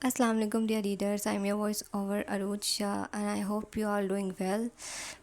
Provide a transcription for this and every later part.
Assalamu alaikum dear readers. I'm your voice over Aruj Shah and I hope you are doing well.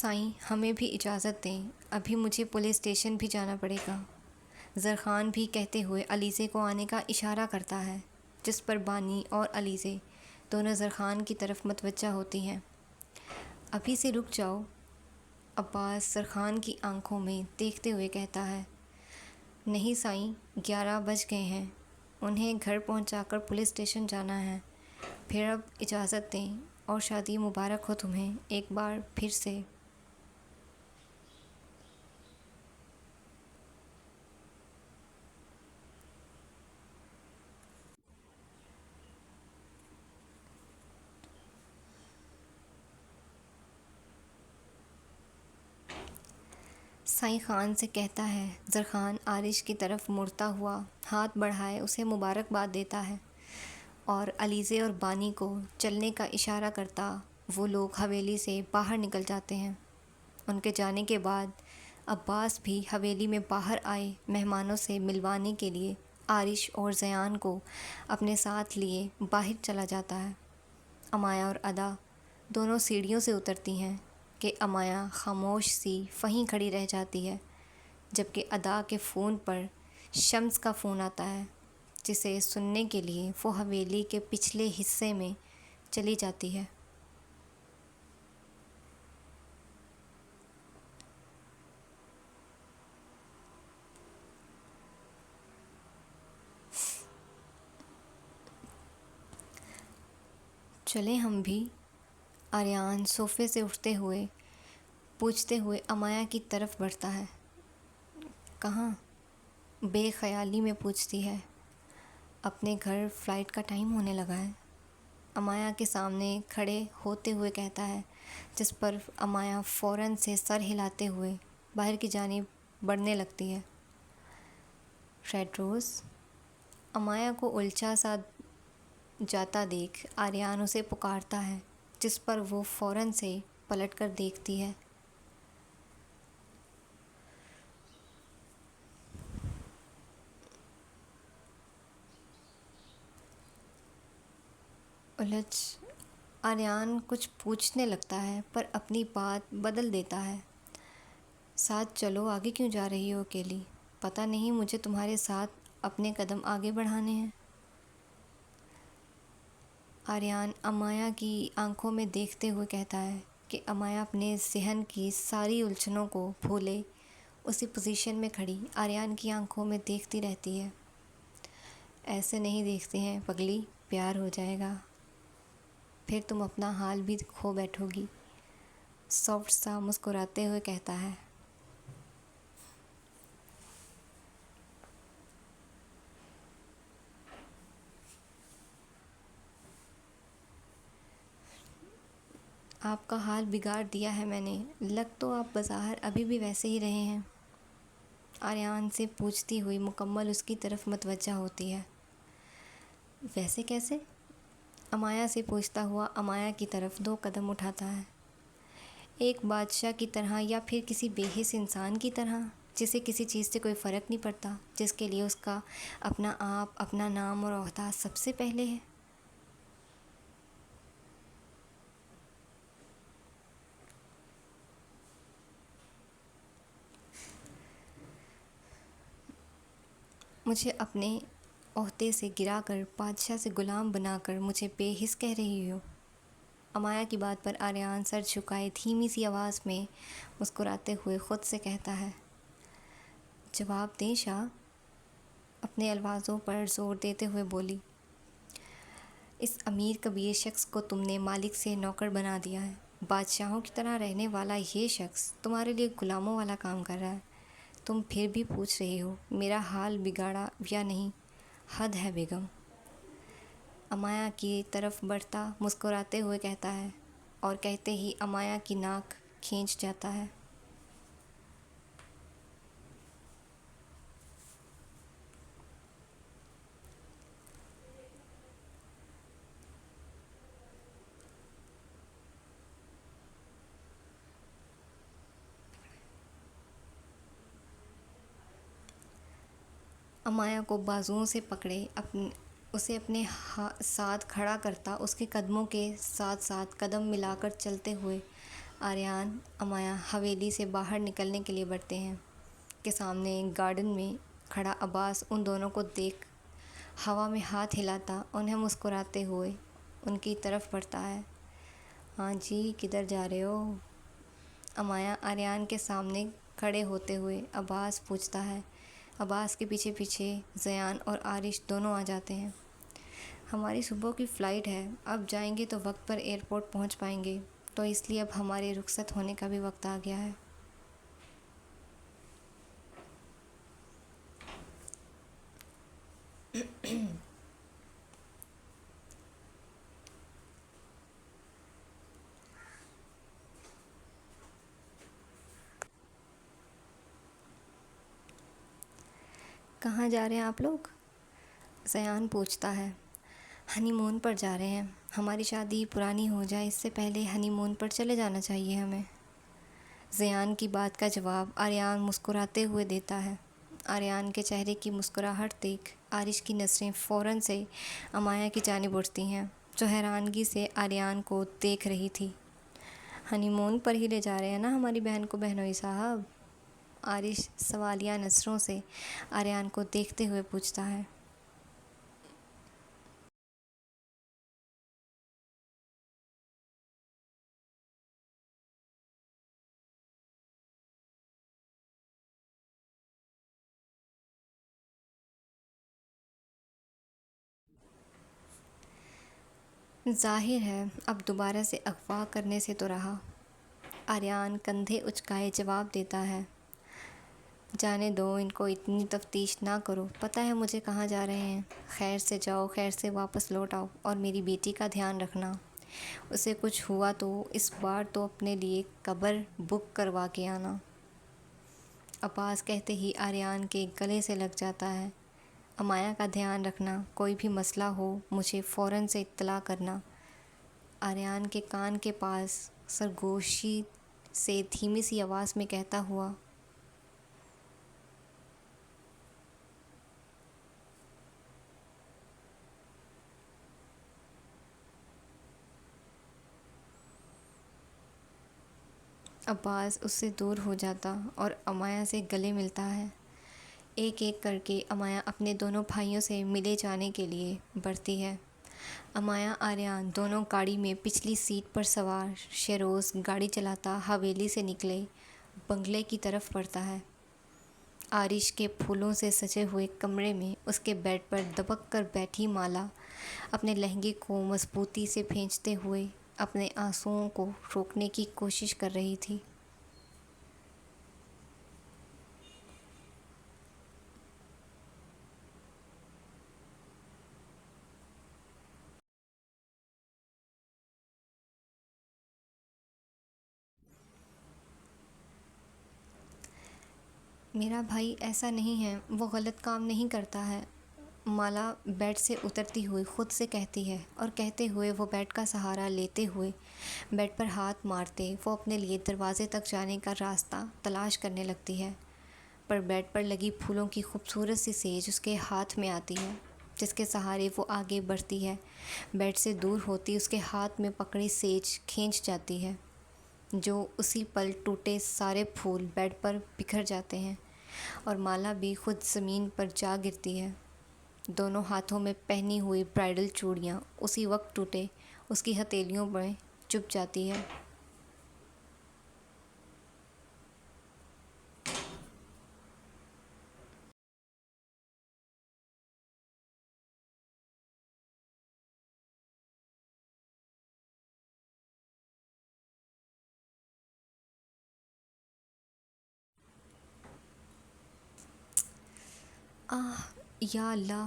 سائیں ہمیں بھی اجازت دیں، ابھی مجھے پولیس اسٹیشن بھی جانا پڑے گا، زرخان بھی کہتے ہوئے علیزے کو آنے کا اشارہ کرتا ہے، جس پر بانی اور علیزے دونوں زرخان کی طرف متوجہ ہوتی ہیں۔ ابھی سے رک جاؤ، عباس زرخان کی آنکھوں میں دیکھتے ہوئے کہتا ہے۔ نہیں سائیں، 11 بج گئے ہیں، انہیں گھر پہنچا کر پولیس اسٹیشن جانا ہے، پھر اب اجازت دیں اور شادی مبارک ہو تمہیں ایک بار پھر سے۔ سائیں خان سے کہتا ہے۔ زرخان عارش کی طرف مڑتا ہوا ہاتھ بڑھائے اسے مبارکباد دیتا ہے اور علیزے اور بانی کو چلنے کا اشارہ کرتا وہ لوگ حویلی سے باہر نکل جاتے ہیں۔ ان کے جانے کے بعد عباس بھی حویلی میں باہر آئے مہمانوں سے ملوانے کے لیے عارش اور زیان کو اپنے ساتھ لیے باہر چلا جاتا ہے۔ امایا اور ادا دونوں سیڑھیوں سے اترتی ہیں کہ امایا خاموش سی وہیں کھڑی رہ جاتی ہے، جبکہ ادا کے فون پر شمس کا فون آتا ہے، جسے سننے کے لیے وہ حویلی کے پچھلے حصے میں چلی جاتی ہے۔ چلیں ہم بھی، آریان صوفے سے اٹھتے ہوئے پوچھتے ہوئے امایا کی طرف بڑھتا ہے۔ کہاں؟ بے خیالی میں پوچھتی ہے۔ اپنے گھر، فلائٹ کا ٹائم ہونے لگا ہے، امایا کے سامنے کھڑے ہوتے ہوئے کہتا ہے، جس پر امایا فوراً سے سر ہلاتے ہوئے باہر کی جانب بڑھنے لگتی ہے۔ Red rose? امایا کو الجھا سا جاتا دیکھ آریان اسے پکارتا ہے، جس پر وہ فوراً سے پلٹ کر دیکھتی ہے۔ آریان کچھ پوچھنے لگتا ہے پر اپنی بات بدل دیتا ہے۔ ساتھ چلو، آگے کیوں جا رہی ہو اکیلی؟ پتہ نہیں مجھے تمہارے ساتھ اپنے قدم آگے بڑھانے ہیں۔ آریان امایا کی آنکھوں میں دیکھتے ہوئے کہتا ہے کہ امایا اپنے ذہن کی ساری الجھنوں کو بھولے اسی پوزیشن میں کھڑی آریان کی آنکھوں میں دیکھتی رہتی ہے۔ ایسے نہیں دیکھتے ہیں پگلی، پیار ہو جائے گا، پھر تم اپنا حال بھی کھو بیٹھو گی، سافٹ سا مسکراتے ہوئے کہتا ہے۔ آپ کا حال بگاڑ دیا ہے میں نے، لگ تو آپ بظاہر ابھی بھی ویسے ہی رہے ہیں، آریان سے پوچھتی ہوئی مکمل اس کی طرف متوجہ ہوتی ہے۔ ویسے کیسے؟ امایا سے پوچھتا ہوا امایا کی طرف 2 قدم اٹھاتا ہے۔ ایک بادشاہ کی طرح یا پھر کسی بے حس انسان کی طرح جسے کسی چیز سے کوئی فرق نہیں پڑتا، جس کے لیے اس کا اپنا آپ، اپنا نام اور عہدہ سب سے پہلے ہے۔ مجھے اپنے عہدے سے گرا کر بادشاہ سے غلام بنا کر مجھے بے حس کہہ رہی ہو؟ امایا کی بات پر آریان سر جھکائے دھیمی سی آواز میں مسکراتے ہوئے خود سے کہتا ہے۔ جواب دیں شاہ، اپنے الفاظوں پر زور دیتے ہوئے بولی۔ اس امیر کبیر شخص کو تم نے مالک سے نوکر بنا دیا ہے، بادشاہوں کی طرح رہنے والا یہ شخص تمہارے لیے غلاموں والا کام کر رہا ہے، تم پھر بھی پوچھ رہے ہو میرا حال بگاڑا یا نہیں؟ حد ہے بیگم، امایا کی طرف بڑھتا مسکراتے ہوئے کہتا ہے اور کہتے ہی امایا کی ناک کھینچ جاتا ہے۔ امایا کو بازوؤں سے پکڑے اسے اپنے ساتھ کھڑا کرتا اس کے قدموں کے ساتھ ساتھ قدم ملا کر چلتے ہوئے آریان امایا حویلی سے باہر نکلنے کے لیے بڑھتے ہیں کہ سامنے گارڈن میں کھڑا عباس ان دونوں کو دیکھ ہوا میں ہاتھ ہلاتا انہیں مسکراتے ہوئے ان کی طرف بڑھتا ہے۔ ہاں جی، کدھر جا رہے ہو؟ امایا آریان کے سامنے کھڑے ہوتے ہوئے عباس پوچھتا ہے۔ عباس کے پیچھے پیچھے زیان اور عارش دونوں آ جاتے ہیں۔ ہماری صبح کی فلائٹ ہے، اب جائیں گے تو وقت پر ایئرپورٹ پہنچ پائیں گے، تو اس لیے اب ہمارے رخصت ہونے کا بھی وقت آ گیا ہے۔ کہاں جا رہے ہیں آپ لوگ؟ زیان پوچھتا ہے۔ ہنی مون پر جا رہے ہیں، ہماری شادی پرانی ہو جائے اس سے پہلے ہنی مون پر چلے جانا چاہیے ہمیں۔ زیان کی بات کا جواب آریان مسکراتے ہوئے دیتا ہے۔ آریان کے چہرے کی مسکراہٹ دیکھ عارش کی نظریں فوراً سے امایا کی جانب اٹھتی ہیں، جو حیرانگی سے آریان کو دیکھ رہی تھی۔ ہنی مون پر ہی لے جا رہے ہیں نا ہماری بہن کو بہنوئی صاحب؟ عارش سوالیہ نظروں سے آریان کو دیکھتے ہوئے پوچھتا ہے۔ ظاہر ہے اب دوبارہ سے اغوا کرنے سے تو رہا۔ آریان کندھے اچکائے جواب دیتا ہے۔ جانے دو ان کو، اتنی تفتیش نہ کرو، پتہ ہے مجھے کہاں جا رہے ہیں۔ خیر سے جاؤ، خیر سے واپس لوٹ آؤ، اور میری بیٹی کا دھیان رکھنا۔ اسے کچھ ہوا تو اس بار تو اپنے لیے قبر بک کروا کے آنا۔ عباس کہتے ہی آریان کے گلے سے لگ جاتا ہے۔ امایا کا دھیان رکھنا، کوئی بھی مسئلہ ہو مجھے فوراً سے اطلاع کرنا۔ آریان کے کان کے پاس سرگوشی سے دھیمی سی آواز میں کہتا ہوا۔ عباس اس سے دور ہو جاتا اور امایا سے گلے ملتا ہے۔ ایک ایک کر کے امایا اپنے دونوں بھائیوں سے ملے جانے کے لیے بڑھتی ہے۔ امایا آریان دونوں گاڑی میں پچھلی سیٹ پر سوار، شیروز گاڑی چلاتا حویلی سے نکلے بنگلے کی طرف بڑھتا ہے۔ عارش کے پھولوں سے سجے ہوئے کمرے میں اس کے بیڈ پر دبک کر بیٹھی مالا اپنے لہنگے کو مضبوطی سے کھینچتے ہوئے اپنے آنسوؤں کو روکنے کی کوشش کر رہی تھی۔ میرا بھائی ایسا نہیں ہے، وہ غلط کام نہیں کرتا ہے، مالا بیڈ سے اترتی ہوئی خود سے کہتی ہے، اور کہتے ہوئے وہ بیڈ کا سہارا لیتے ہوئے بیڈ پر ہاتھ مارتے وہ اپنے لیے دروازے تک جانے کا راستہ تلاش کرنے لگتی ہے، پر بیڈ پر لگی پھولوں کی خوبصورت سی سیج اس کے ہاتھ میں آتی ہے، جس کے سہارے وہ آگے بڑھتی ہے۔ بیڈ سے دور ہوتی اس کے ہاتھ میں پکڑی سیج کھینچ جاتی ہے، جو اسی پل ٹوٹے سارے پھول بیڈ پر بکھر جاتے ہیں اور مالا بھی خود زمین پر جا گرتی ہے۔ دونوں ہاتھوں میں پہنی ہوئی برائڈل چوڑیاں اسی وقت ٹوٹے اس کی ہتھیلیوں میں چبھ جاتی ہے۔ آہ یا اللہ!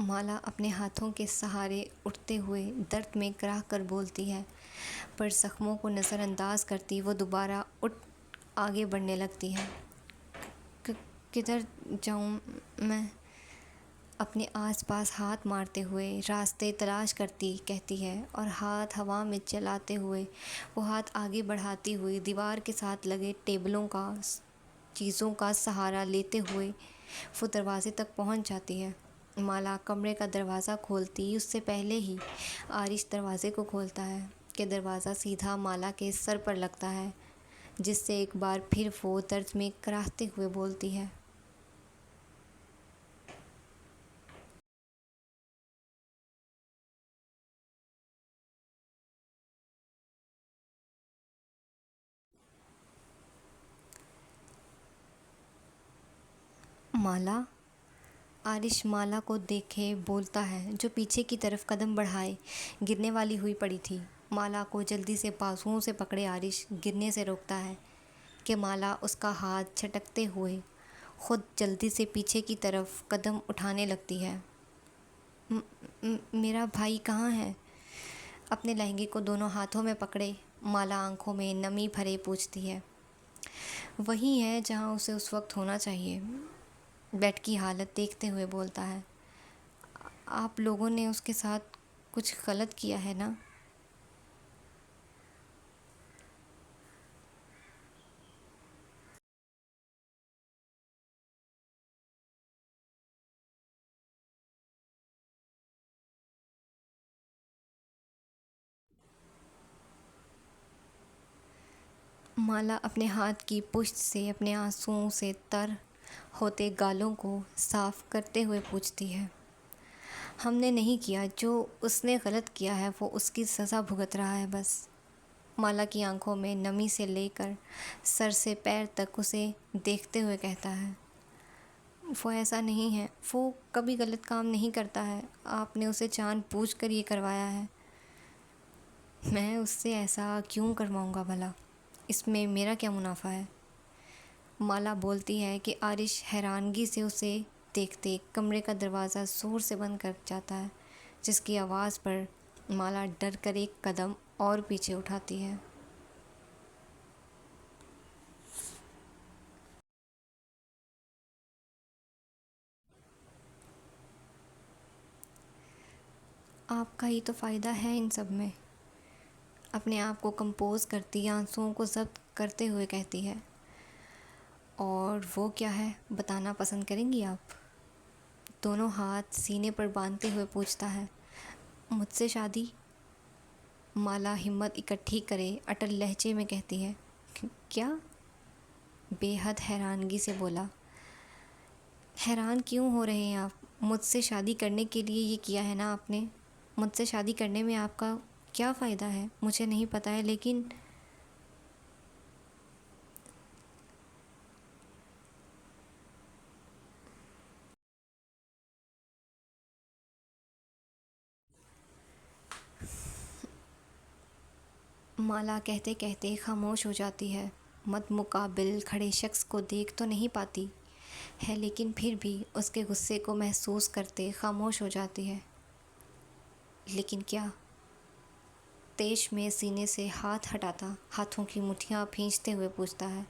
مالا اپنے ہاتھوں کے سہارے اٹھتے ہوئے درد میں کراہ کر بولتی ہے، پر زخموں کو نظر انداز کرتی وہ دوبارہ اٹھ آگے بڑھنے لگتی ہے۔ کدھر جاؤں میں؟ اپنے آس پاس ہاتھ مارتے ہوئے راستے تلاش کرتی کہتی ہے، اور ہاتھ ہوا میں چلاتے ہوئے وہ ہاتھ آگے بڑھاتی ہوئی دیوار کے ساتھ لگے ٹیبلوں کا چیزوں کا سہارا لیتے ہوئے وہ دروازے تک پہنچ جاتی ہے۔ مالا کمرے کا دروازہ کھولتی اس سے پہلے ہی عارش دروازے کو کھولتا ہے کہ دروازہ سیدھا مالا کے سر پر لگتا ہے، جس سے ایک بار پھر وہ درد میں کراہتے ہوئے بولتی ہے، مالا۔ عارش مالا کو دیکھے بولتا ہے، جو پیچھے کی طرف قدم بڑھائے گرنے والی ہوئی پڑی تھی۔ مالا کو جلدی سے بازوؤں سے پکڑے عارش گرنے سے روکتا ہے کہ مالا اس کا ہاتھ جھٹکتے ہوئے خود جلدی سے پیچھے کی طرف قدم اٹھانے لگتی ہے۔ میرا بھائی کہاں ہے؟ اپنے لہنگے کو دونوں ہاتھوں میں پکڑے مالا آنکھوں میں نمی بھرے پوچھتی ہے۔ وہی ہے جہاں اسے اس وقت ہونا چاہیے، بیڈ کی حالت دیکھتے ہوئے بولتا ہے۔ آپ لوگوں نے اس کے ساتھ کچھ غلط کیا ہے نا؟ مالا اپنے ہاتھ کی پشت سے اپنے آنسوؤں سے تر ہوتے گالوں کو صاف کرتے ہوئے پوچھتی ہے۔ ہم نے نہیں کیا، جو اس نے غلط کیا ہے وہ اس کی سزا بھگت رہا ہے بس۔ مالا کی آنکھوں میں نمی سے لے کر سر سے پیر تک اسے دیکھتے ہوئے کہتا ہے، وہ ایسا نہیں ہے، وہ کبھی غلط کام نہیں کرتا ہے، آپ نے اسے جان بوجھ کر یہ کروایا ہے۔ میں اس سے ایسا کیوں کرواؤں گا بھلا؟ اس میں میرا کیا منافع ہے؟ مالا بولتی ہے کہ عارش حیرانگی سے اسے دیکھتے کمرے کا دروازہ زور سے بند کر جاتا ہے، جس کی آواز پر مالا ڈر کر ایک قدم اور پیچھے اٹھاتی ہے۔ آپ کا ہی تو فائدہ ہے ان سب میں، اپنے آپ کو کمپوز کرتی آنسوؤں کو ضبط کرتے ہوئے کہتی ہے۔ اور وہ کیا ہے بتانا پسند کریں گی آپ؟ دونوں ہاتھ سینے پر باندھتے ہوئے پوچھتا ہے۔ مجھ سے شادی؟ مالا ہمت اکٹھی کرے اٹل لہجے میں کہتی ہے۔ کیا؟ بے حد حیرانگی سے بولا۔ حیران کیوں ہو رہے ہیں آپ؟ مجھ سے شادی کرنے کے لیے یہ کیا ہے نا آپ نے؟ مجھ سے شادی کرنے میں آپ کا کیا فائدہ ہے مجھے نہیں پتہ ہے، لیکن مالا کہتے کہتے خاموش ہو جاتی ہے۔ مد مقابل کھڑے شخص کو دیکھ تو نہیں پاتی ہے، لیکن پھر بھی اس کے غصے کو محسوس کرتے خاموش ہو جاتی ہے۔ لیکن کیا؟ تیش میں سینے سے ہاتھ ہٹاتا ہاتھوں کی مٹھیاں بھینچتے ہوئے پوچھتا ہے۔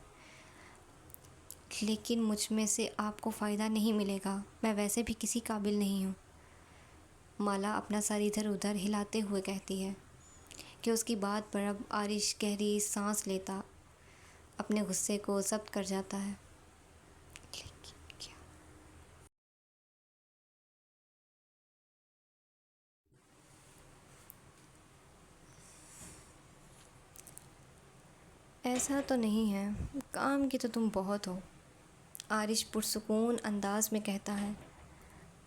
لیکن مجھ میں سے آپ کو فائدہ نہیں ملے گا، میں ویسے بھی کسی قابل نہیں ہوں۔ مالا اپنا سر ادھر ادھر ہلاتے ہوئے کہتی ہے کہ اس کی بات پر اب عارش گہری سانس لیتا اپنے غصے کو ضبط کر جاتا ہے۔ لیکن کیا؟ ایسا تو نہیں ہے، کام کی تو تم بہت ہو، عارش پرسکون انداز میں کہتا ہے۔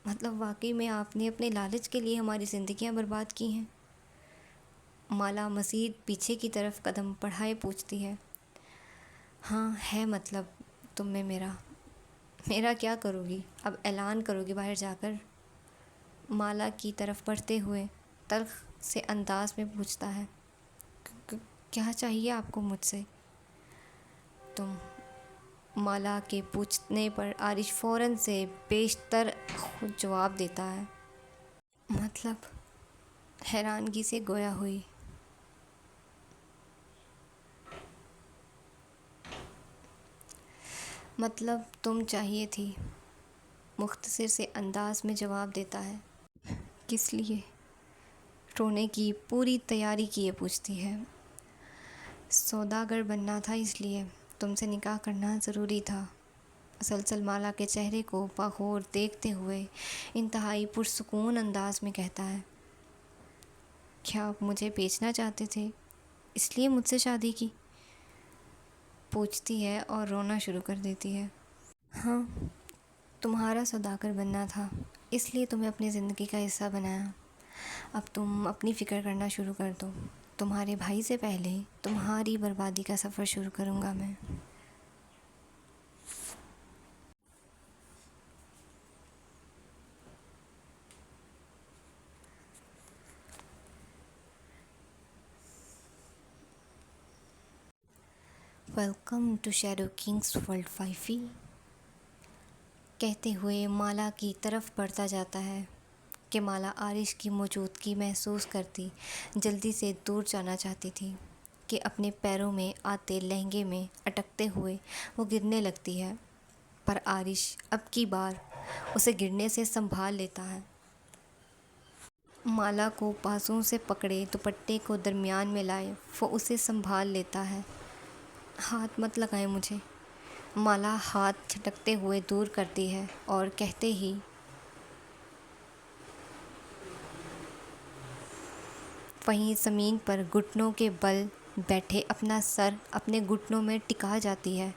مطلب واقعی میں آپ نے اپنے لالچ کے لیے ہماری زندگیاں برباد کی ہیں؟ مالا مزید پیچھے کی طرف قدم بڑھائے پوچھتی ہے۔ ہاں ہے، مطلب تم میں میرا میرا کیا کرو گی؟ اب اعلان کرو گی باہر جا کر؟ مالا کی طرف بڑھتے ہوئے تلخ سے انداز میں پوچھتا ہے۔ کیا چاہیے آپ کو مجھ سے؟ تم مالا کے پوچھنے پر عارش فوراً سے بیشتر خود جواب دیتا ہے۔ مطلب؟ حیرانگی سے گویا ہوئی۔ مطلب تم چاہیے تھی، مختصر سے انداز میں جواب دیتا ہے۔ کس لیے؟ رونے کی پوری تیاری کیے پوچھتی ہے۔ سوداگر بننا تھا، اس لیے تم سے نکاح کرنا ضروری تھا۔ مسلسل مالا کے چہرے کو باخور دیکھتے ہوئے انتہائی پرسکون انداز میں کہتا ہے۔ کیا آپ مجھے بیچنا چاہتے تھے، اس لیے مجھ سے شادی کی؟ پوچھتی ہے اور رونا شروع کر دیتی ہے۔ ہاں، تمہارا سوداگر بننا تھا، اس لیے تمہیں اپنی زندگی کا حصہ بنایا۔ اب تم اپنی فکر کرنا شروع کر دو، تمہارے بھائی سے پہلے تمہاری بربادی کا سفر شروع کروں گا میں۔ Welcome to Shadow Kings world wifey, کہتے ہوئے مالا کی طرف بڑھتا جاتا ہے کہ مالا عارش کی موجودگی محسوس کرتی جلدی سے دور جانا چاہتی تھی کہ اپنے پیروں میں آتے لہنگے میں اٹکتے ہوئے وہ گرنے لگتی ہے، پر عارش اب کی بار اسے گرنے سے سنبھال لیتا ہے۔ مالا کو بازوؤں سے پکڑے دوپٹے کو درمیان میں لائے وہ اسے سنبھال لیتا ہے۔ ہاتھ مت لگائیں مجھے، مالا ہاتھ جھٹکتے ہوئے دور کرتی ہے اور کہتے ہی وہیں زمین پر گھٹنوں کے بل بیٹھے اپنا سر اپنے گھٹنوں میں ٹکا جاتی ہے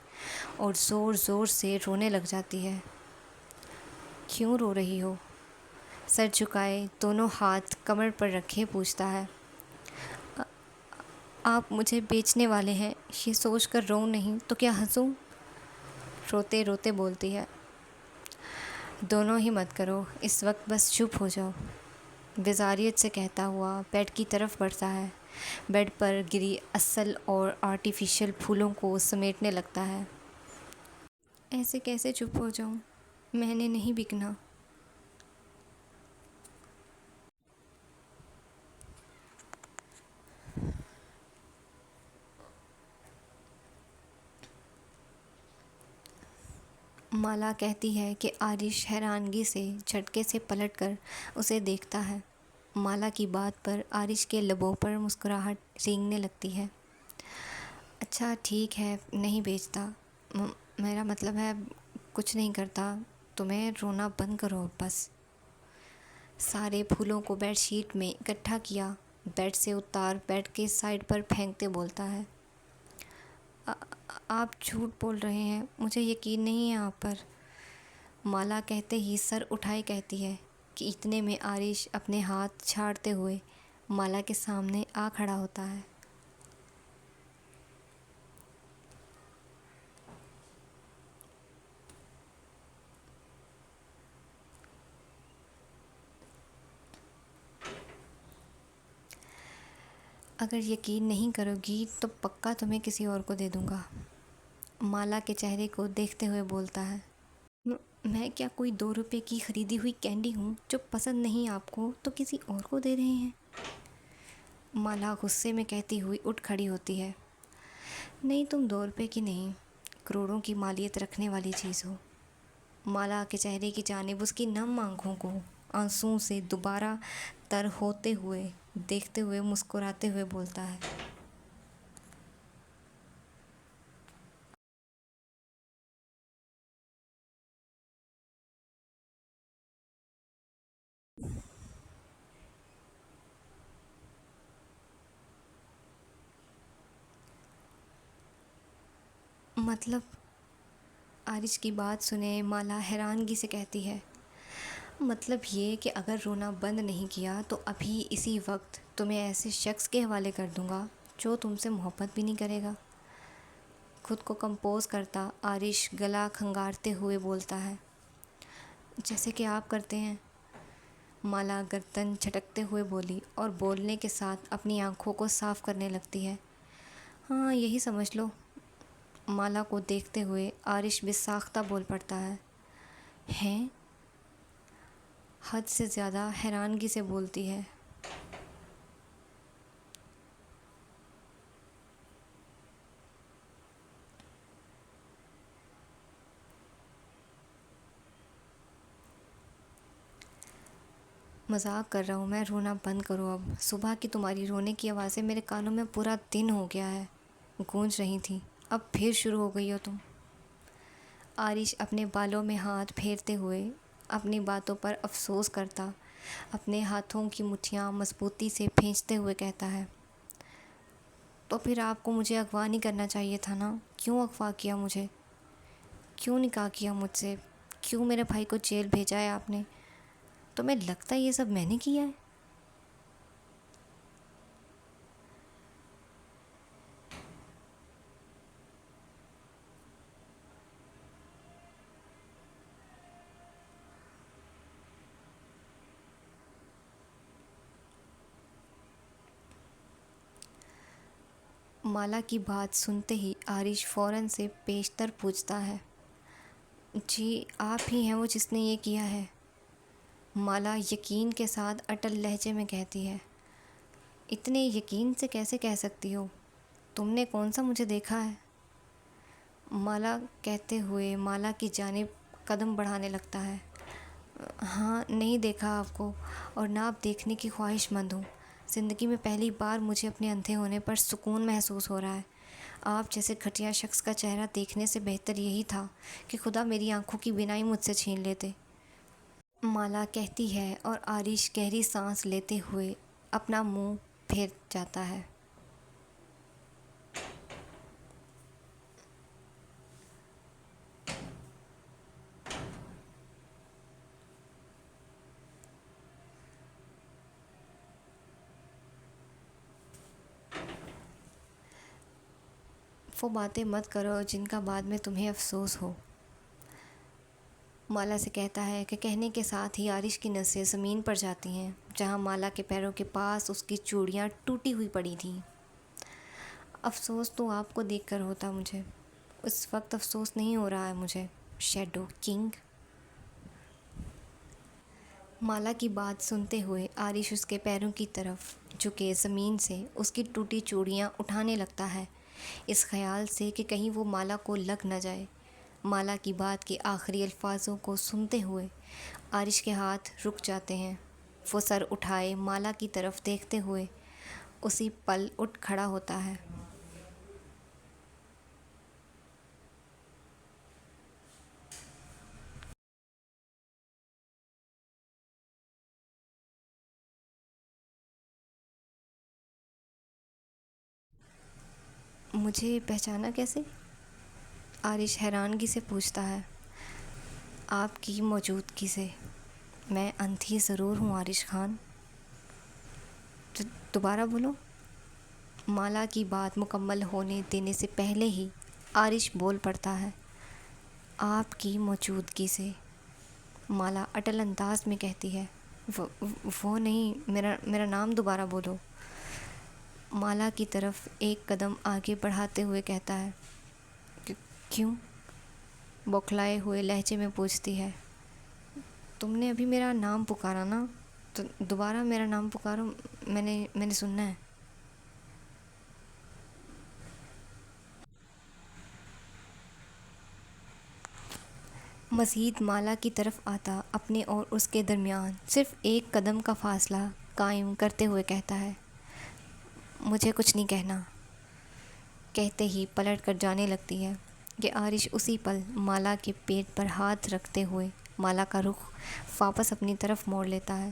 اور زور زور سے رونے لگ جاتی ہے۔ کیوں رو رہی ہو؟ سر جھکائے دونوں ہاتھ کمر پر رکھے پوچھتا ہے۔ آپ مجھے بیچنے والے ہیں، یہ سوچ کر رو نہیں تو کیا ہنسوں؟ روتے روتے بولتی ہے۔ دونوں ہی مت کرو، اس وقت بس چپ ہو جاؤ، وزاریت سے کہتا ہوا بیڈ کی طرف بڑھتا ہے۔ بیڈ پر گری اصل اور آرٹیفیشل پھولوں کو سمیٹنے لگتا ہے۔ ایسے کیسے چپ ہو جاؤں؟ میں نے نہیں بکنا۔ مالا کہتی ہے کہ عارش حیرانگی سے جھٹکے سے پلٹ کر اسے دیکھتا ہے۔ مالا کی بات پر عارش کے لبوں پر مسکراہٹ رینگنے لگتی ہے۔ اچھا ٹھیک ہے، نہیں بیچتا، میرا مطلب ہے کچھ نہیں کرتا، تمہیں رونا بند کرو اب بس۔ سارے پھولوں کو بیڈ شیٹ میں اکٹھا کیا، بیڈ سے اتار بیڈ کے سائڈ پر پھینکتے بولتا ہے۔ آپ جھوٹ بول رہے ہیں، مجھے یقین نہیں ہے آپ پر۔ مالا کہتے ہی سر اٹھائے کہتی ہے کہ اتنے میں عارش اپنے ہاتھ چھاڑتے ہوئے مالا کے سامنے آ کھڑا ہوتا ہے۔ اگر یقین نہیں کرو گی تو پکا تمہیں کسی اور کو دے دوں گا، مالا کے چہرے کو دیکھتے ہوئے بولتا ہے۔ میں کیا کوئی 2 روپے کی خریدی ہوئی کینڈی ہوں جو پسند نہیں آپ کو تو کسی اور کو دے رہے ہیں؟ مالا غصے میں کہتی ہوئی اٹھ کھڑی ہوتی ہے۔ نہیں، تم 2 روپے کی نہیں، کروڑوں کی مالیت رکھنے والی چیز ہو۔ مالا کے چہرے کی جانب اس کی نم آنکھوں کو آنسوؤں سے دوبارہ تر ہوتے ہوئے دیکھتے ہوئے مسکراتے ہوئے بولتا ہے۔ مطلب؟ عارش کی بات سنے مالا حیرانگی سے کہتی ہے۔ مطلب یہ کہ اگر رونا بند نہیں کیا تو ابھی اسی وقت تمہیں ایسے شخص کے حوالے کر دوں گا جو تم سے محبت بھی نہیں کرے گا۔ خود کو کمپوز کرتا عارش گلا کھنگارتے ہوئے بولتا ہے۔ جیسے کہ آپ کرتے ہیں، مالا گردن جھٹکتے ہوئے بولی اور بولنے کے ساتھ اپنی آنکھوں کو صاف کرنے لگتی ہے۔ ہاں، یہی سمجھ لو، مالا کو دیکھتے ہوئے عارش بے ساختہ بول پڑتا ہے۔ ہیں؟ حد سے زیادہ حیرانگی سے بولتی ہے۔ مذاق کر رہا ہوں میں، رونا بند کرو اب، صبح کی تمہاری رونے کی آوازیں میرے کانوں میں پورا دن ہو گیا ہے گونج رہی تھیں، اب پھر شروع ہو گئی ہو تم۔ عارش اپنے بالوں میں ہاتھ پھیرتے ہوئے اپنی باتوں پر افسوس کرتا اپنے ہاتھوں کی مٹھیاں مضبوطی سے کھینچتے ہوئے کہتا ہے، تو پھر آپ کو مجھے اغوا نہیں کرنا چاہیے تھا نا؟ کیوں اغوا کیا مجھے؟ کیوں نکاح کیا مجھ سے؟ کیوں میرے بھائی کو جیل بھیجا ہے آپ نے؟ تمہیں لگتا ہے یہ سب میں نے کیا ہے؟ مالا کی بات سنتے ہی آرش فوراً سے پیشتر پوچھتا ہے، جی آپ ہی ہیں وہ جس نے یہ کیا ہے؟ مالا یقین کے ساتھ اٹل لہجے میں کہتی ہے، اتنے یقین سے کیسے کہہ سکتی ہو؟ تم نے کون سا مجھے دیکھا ہے؟ مالا کہتے ہوئے مالا کی جانب قدم بڑھانے لگتا ہے، ہاں نہیں دیکھا آپ کو، اور نہ آپ دیکھنے کی خواہش مند ہوں۔ زندگی میں پہلی بار مجھے اپنے اندھے ہونے پر سکون محسوس ہو رہا ہے۔ آپ جیسے گھٹیا شخص کا چہرہ دیکھنے سے بہتر یہی تھا کہ خدا میری آنکھوں کی بینائی مجھ سے چھین لیتے۔ مالا کہتی ہے اور آرش گہری سانس لیتے ہوئے اپنا منہ پھیر جاتا ہے۔ وہ باتیں مت کرو جن کا بعد میں تمہیں افسوس ہو، مالا سے کہتا ہے کہ کہنے کے ساتھ ہی آرش کی نظریں زمین پر جاتی ہیں جہاں مالا کے پیروں کے پاس اس کی چوڑیاں ٹوٹی ہوئی پڑی تھیں۔ افسوس تو آپ کو دیکھ کر ہوتا مجھے، اس وقت افسوس نہیں ہو رہا ہے مجھے، شیڈو کنگ۔ مالا کی بات سنتے ہوئے آرش اس کے پیروں کی طرف جھکے زمین سے اس کی ٹوٹی چوڑیاں اٹھانے لگتا ہے، اس خیال سے کہ کہیں وہ مالا کو لگ نہ جائے۔ مالا کی بات کے آخری الفاظوں کو سنتے ہوئے آرش کے ہاتھ رک جاتے ہیں۔ وہ سر اٹھائے مالا کی طرف دیکھتے ہوئے اسی پل اٹھ کھڑا ہوتا ہے۔ مجھے پہچانا کیسے؟ آرش حیرانگی سے پوچھتا ہے۔ آپ کی موجودگی سے۔ میں اندھی ضرور ہوں آرش خان۔ دوبارہ بولو۔ مالا کی بات مکمل ہونے دینے سے پہلے ہی آرش بول پڑتا ہے، آپ کی موجودگی سے۔ مالا اٹل انداز میں کہتی ہے، وہ نہیں، میرا نام دوبارہ بولو۔ مالا کی طرف ایک قدم آگے بڑھاتے ہوئے کہتا ہے، کیوں؟ بوکھلائے ہوئے لہجے میں پوچھتی ہے، تم نے ابھی میرا نام پکارا نا، تو دوبارہ میرا نام پکارو، میں نے سننا ہے۔ مزید مالا کی طرف آتا اپنے اور اس کے درمیان صرف ایک قدم کا فاصلہ قائم کرتے ہوئے کہتا ہے، مجھے کچھ نہیں کہنا۔ کہتے ہی پلٹ کر جانے لگتی ہے کہ آرش اسی پل مالا کے پیٹ پر ہاتھ رکھتے ہوئے مالا کا رخ واپس اپنی طرف موڑ لیتا ہے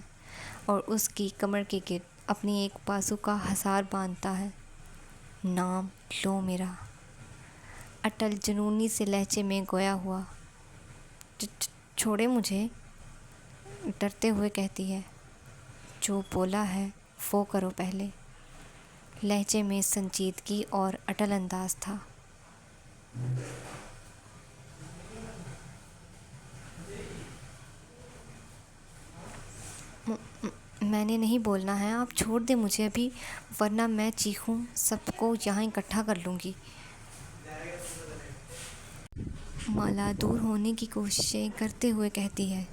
اور اس کی کمر کے گرد اپنی ایک بازو کا حصار باندھتا ہے۔ نام لو میرا، اٹل جنونی سے لہجے میں گویا ہوا۔ چھوڑے مجھے، ڈرتے ہوئے کہتی ہے، جو بولا ہے وہ کرو پہلے۔ لہجے میں سنجیدگی اور اٹل انداز تھا۔ میں نے نہیں بولنا ہے، آپ چھوڑ دیں مجھے ابھی، ورنہ میں چیخوں سب کو یہاں اکٹھا کر لوں گی۔ مالا دور ہونے کی کوششیں کرتے ہوئے کہتی ہے،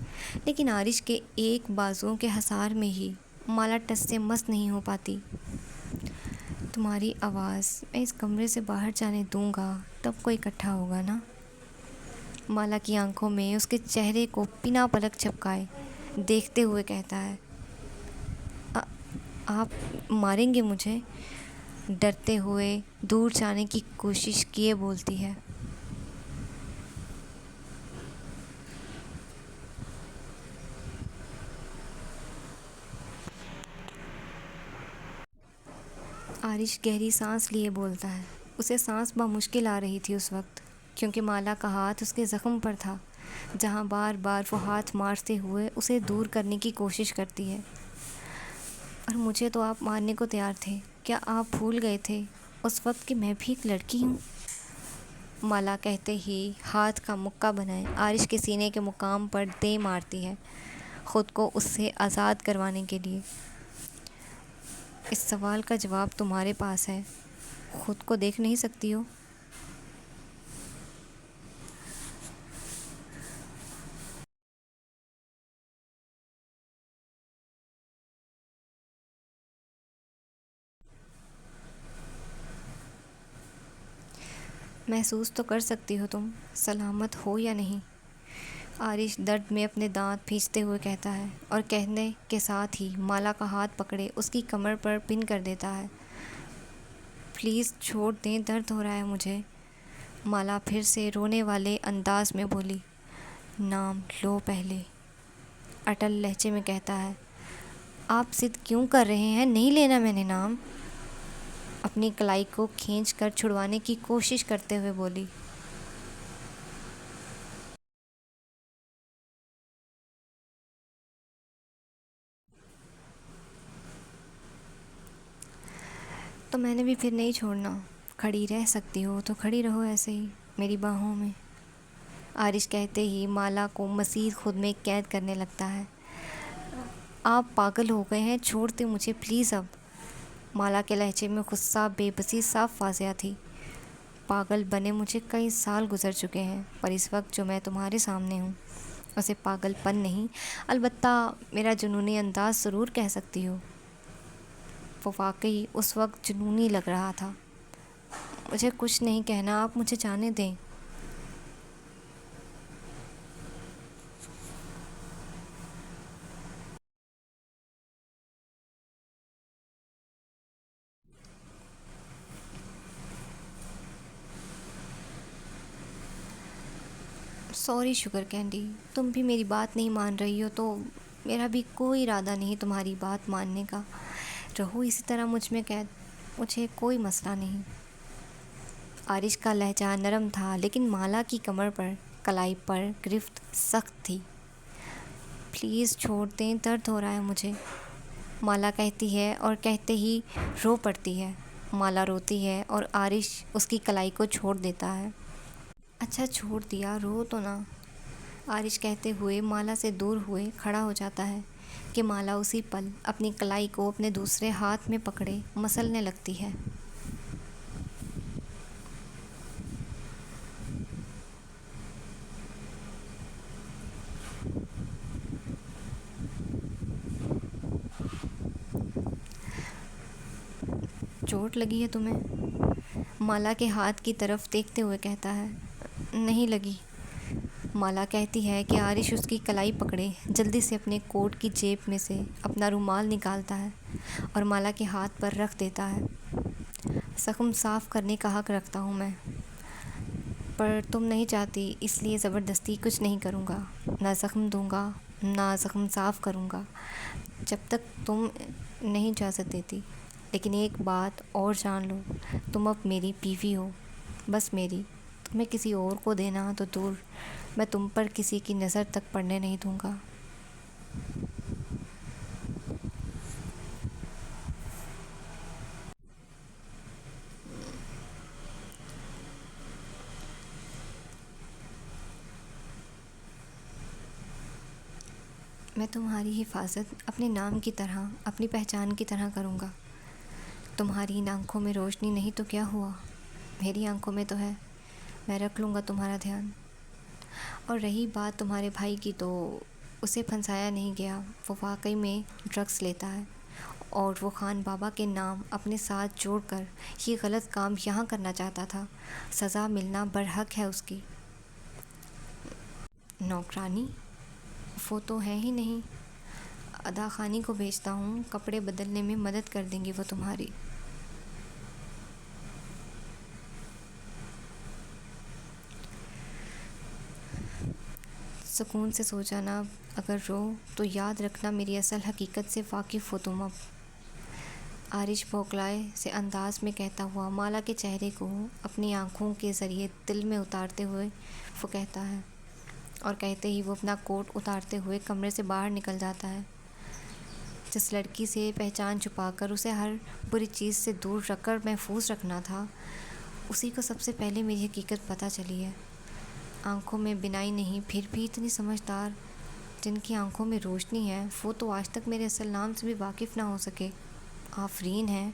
لیکن آرش کے ایک بازوؤں کے حصار میں ہی مالا ٹس سے مس نہیں ہو پاتی۔ تمہاری آواز میں اس کمرے سے باہر جانے دوں گا تب کوئی اکٹھا ہوگا نا؟ مالا کی آنکھوں میں اس کے چہرے کو بنا پلک جھپکائے دیکھتے ہوئے کہتا ہے، آپ ماریں گے مجھے؟ ڈرتے ہوئے دور جانے کی کوشش کیے بولتی ہے۔ آرش گہری سانس لیے بولتا ہے۔ اسے سانس بمشکل آ رہی تھی اس وقت، کیونکہ مالا کا ہاتھ اس کے زخم پر تھا، جہاں بار بار وہ ہاتھ مارتے ہوئے اسے دور کرنے کی کوشش کرتی ہے۔ اور مجھے تو آپ مارنے کو تیار تھے، کیا آپ بھول گئے تھے اس وقت کہ میں بھی ایک لڑکی ہوں؟ مالا کہتے ہی ہاتھ کا مکہ بنائے آرش کے سینے کے مقام پر دے مارتی ہے، خود کو اس سے آزاد کروانے کے لیے۔ اس سوال کا جواب تمہارے پاس ہے، خود کو دیکھ نہیں سکتی ہو؟ محسوس تو کر سکتی ہو تم سلامت ہو یا نہیں؟ آرش درد میں اپنے دانت بھینچتے ہوئے کہتا ہے، اور کہنے کے ساتھ ہی مالا کا ہاتھ پکڑے اس کی کمر پر پن کر دیتا ہے۔ پلیز چھوڑ دیں، درد ہو رہا ہے مجھے، مالا پھر سے رونے والے انداز میں بولی۔ نام لو پہلے، اٹل لہجے میں کہتا ہے۔ آپ ضد کیوں کر رہے ہیں؟ نہیں لینا میں نے نام، اپنی کلائی کو کھینچ کر چھڑوانے کی کوشش کرتے ہوئے بولی۔ تو میں نے بھی پھر نہیں چھوڑنا، کھڑی رہ سکتی ہو تو کھڑی رہو ایسے ہی میری باہوں میں، آرش کہتے ہی مالا کو مزید خود میں قید کرنے لگتا ہے۔ آپ پاگل ہو گئے ہیں، چھوڑ دیں مجھے پلیز اب، مالا کے لہجے میں غصہ بے بسی صاف واضح تھی۔ پاگل بنے مجھے کئی سال گزر چکے ہیں، پر اس وقت جو میں تمہارے سامنے ہوں اسے پاگل پن نہیں، البتہ میرا جنونی انداز ضرور کہہ سکتی ہو۔ وہ واقعی اس وقت جنونی لگ رہا تھا۔ مجھے کچھ نہیں کہنا، آپ مجھے جانے دیں۔ سوری شوگر کینڈی، تم بھی میری بات نہیں مان رہی ہو تو میرا بھی کوئی ارادہ نہیں تمہاری بات ماننے کا، رہو اسی طرح مجھ میں قید، مجھے کوئی مسئلہ نہیں۔ آرش کا لہجہ نرم تھا، لیکن مالا کی کمر پر کلائی پر گرفت سخت تھی۔ پلیز چھوڑ دیں، درد ہو رہا ہے مجھے، مالا کہتی ہے، اور کہتے ہی رو پڑتی ہے۔ مالا روتی ہے اور آرش اس کی کلائی کو چھوڑ دیتا ہے۔ اچھا چھوڑ دیا، رو تو نہ، آرش کہتے ہوئے مالا سے دور ہوئے کھڑا ہو جاتا ہے کہ مالا اسی پل اپنی کلائی کو اپنے دوسرے ہاتھ میں پکڑے مسلنے لگتی ہے۔ چوٹ لگی ہے تمہیں؟ مالا کے ہاتھ کی طرف دیکھتے ہوئے کہتا ہے۔ نہیں لگی، مالا کہتی ہے کہ آرش اس کی کلائی پکڑے جلدی سے اپنے کوٹ کی جیب میں سے اپنا رومال نکالتا ہے اور مالا کے ہاتھ پر رکھ دیتا ہے۔ زخم صاف کرنے کا حق رکھتا ہوں میں، پر تم نہیں چاہتی، اس لیے زبردستی کچھ نہیں کروں گا، نہ زخم دوں گا نہ زخم صاف کروں گا جب تک تم نہیں اجازت دیتی۔ لیکن ایک بات اور جان لو، تم اب میری بیوی ہو، بس میری، تمہیں کسی اور کو دینا تو دور، میں تم پر کسی کی نظر تک پڑنے نہیں دوں گا۔ میں تمہاری حفاظت اپنے نام کی طرح، اپنی پہچان کی طرح کروں گا۔ تمہاری ان آنکھوں میں روشنی نہیں تو کیا ہوا، میری آنکھوں میں تو ہے، میں رکھ لوں گا تمہارا دھیان۔ اور رہی بات تمہارے بھائی کی، تو اسے پھنسایا نہیں گیا، وہ واقعی میں ڈرگس لیتا ہے، اور وہ خان بابا کے نام اپنے ساتھ جوڑ کر یہ غلط کام یہاں کرنا چاہتا تھا، سزا ملنا برحق ہے اس کی۔ نوکرانی؟ وہ تو ہے ہی نہیں، ادا خانی کو بھیجتا ہوں، کپڑے بدلنے میں مدد کر دیں گی وہ تمہاری۔ سکون سے سو جانا، اگر رو تو یاد رکھنا میری اصل حقیقت سے واقف ہو تم اب۔ آرش بوکلائے سے انداز میں کہتا ہوا مالا کے چہرے کو اپنی آنکھوں کے ذریعے دل میں اتارتے ہوئے وہ کہتا ہے، اور کہتے ہی وہ اپنا کوٹ اتارتے ہوئے کمرے سے باہر نکل جاتا ہے۔ جس لڑکی سے پہچان چھپا کر اسے ہر بری چیز سے دور رکھ کر محفوظ رکھنا تھا، اسی کو سب سے پہلے میری حقیقت پتہ چلی ہے۔ آنکھوں میں بینائی نہیں، پھر بھی اتنی سمجھدار، جن کی آنکھوں میں روشنی ہے، وہ تو آج تک میرے اصل نام سے بھی واقف نہ ہو سکے۔ آفرین ہے۔